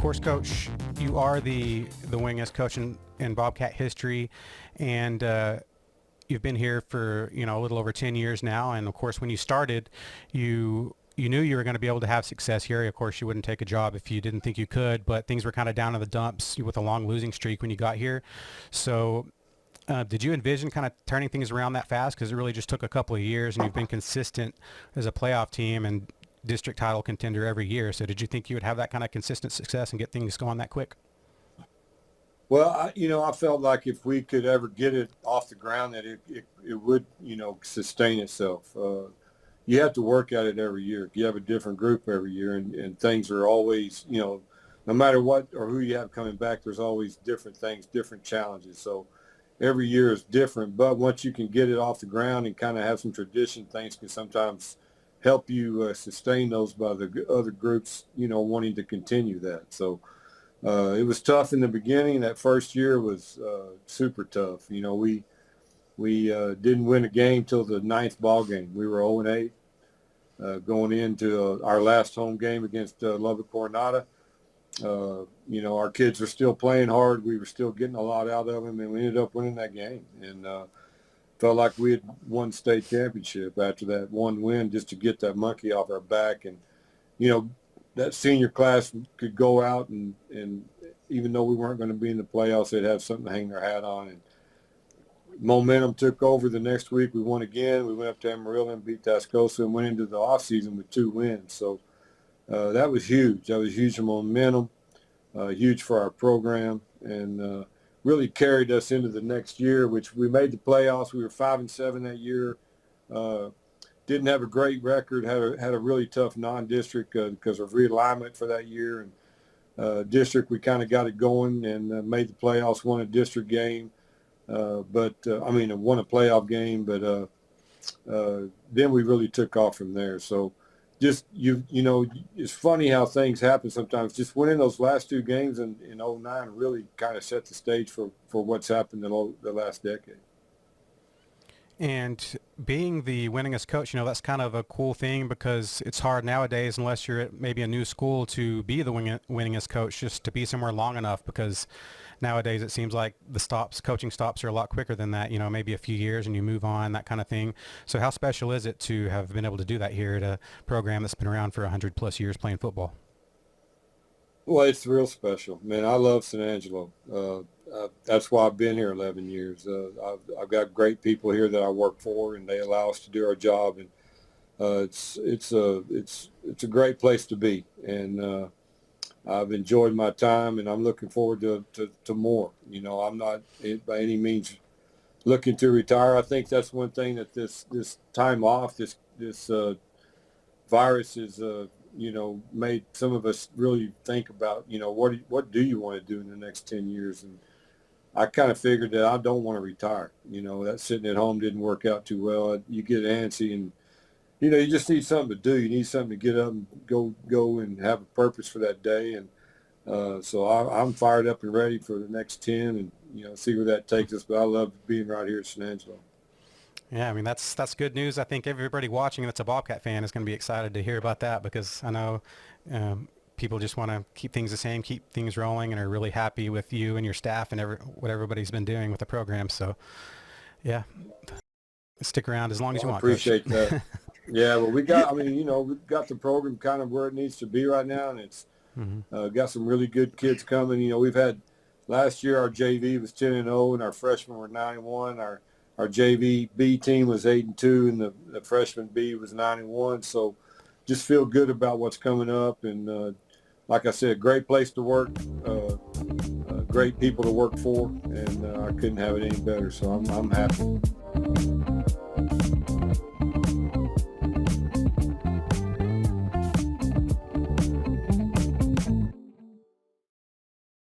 course, Coach, you are the winningest coach in Bobcat history, and you've been here for a little over 10 years now. And of course, when you started, you knew you were going to be able to have success here. Of course, you wouldn't take a job if you didn't think you could, but things were kind of down in the dumps with a long losing streak when you got here. So did you envision kind of turning things around that fast? Because it really just took a couple of years, and you've been consistent as a playoff team and district title contender every year. So did you think you would have that kind of consistent success and get things going that quick? Well, I felt like if we could ever get it off the ground, that it would, sustain itself. You have to work at it every year. You have a different group every year, and things are always, no matter what or who you have coming back, there's always different things, different challenges. So every year is different. But once you can get it off the ground and kind of have some tradition, things can sometimes help you sustain those by the other groups, wanting to continue that. So it was tough in the beginning. That first year was super tough. We didn't win a game till the ninth ball game. We were 0-8 going into our last home game against Lubbock Coronado. Our kids were still playing hard. We were still getting a lot out of them, and we ended up winning that game. And felt like we had won state championship after that one win, just to get that monkey off our back. And, that senior class could go out and even though we weren't going to be in the playoffs, they'd have something to hang their hat on. And momentum took over the next week. We won again. We went up to Amarillo and beat Tascosa and went into the offseason with 2 wins. So that was huge. That was huge momentum, huge for our program, and really carried us into the next year, which we made the playoffs. We were 5-7 that year. Didn't have a great record. Had a really tough non-district because of realignment for that year. And district, we kind of got it going and made the playoffs. Won a district game, won a playoff game. But then we really took off from there. So just it's funny how things happen sometimes. Just winning those last 2 games in 2009 really kind of set the stage for what's happened in the last decade. And being the winningest coach, that's kind of a cool thing, because it's hard nowadays, unless you're at maybe a new school, to be the winningest coach, just to be somewhere long enough, because nowadays it seems like the coaching stops are a lot quicker than that, maybe a few years and you move on, that kind of thing. So how special is it to have been able to do that here at a program that's been around for 100+ years playing football? Well, it's real special, man. I love San Angelo. That's why I've been here 11 years. I've got great people here that I work for, and they allow us to do our job. And it's a great place to be. And I've enjoyed my time, and I'm looking forward to more. I'm not by any means looking to retire. I think that's one thing that this time off, this virus is made some of us really think about, what do you want to do in the next 10 years? And I kind of figured that I don't want to retire. That sitting at home didn't work out too well. You get antsy, and, you just need something to do. You need something to get up and go and have a purpose for that day. And so I'm fired up and ready for the next 10 and, see where that takes us. But I love being right here at San Angelo. Yeah, I mean, that's good news. I think everybody watching that's a Bobcat fan is going to be excited to hear about that, because I know people just want to keep things the same, keep things rolling, and are really happy with you and your staff and what everybody's been doing with the program. So, yeah, stick around as long as you want. Appreciate that. Yeah, well, we've got the program kind of where it needs to be right now, and it's got some really good kids coming. We've had last year our JV was 10-0, and our freshmen were 9-1. Our JV B team was 8-2, and the freshman B was 9-1. So just feel good about what's coming up. And like I said, great place to work, great people to work for, and I couldn't have it any better. So I'm happy.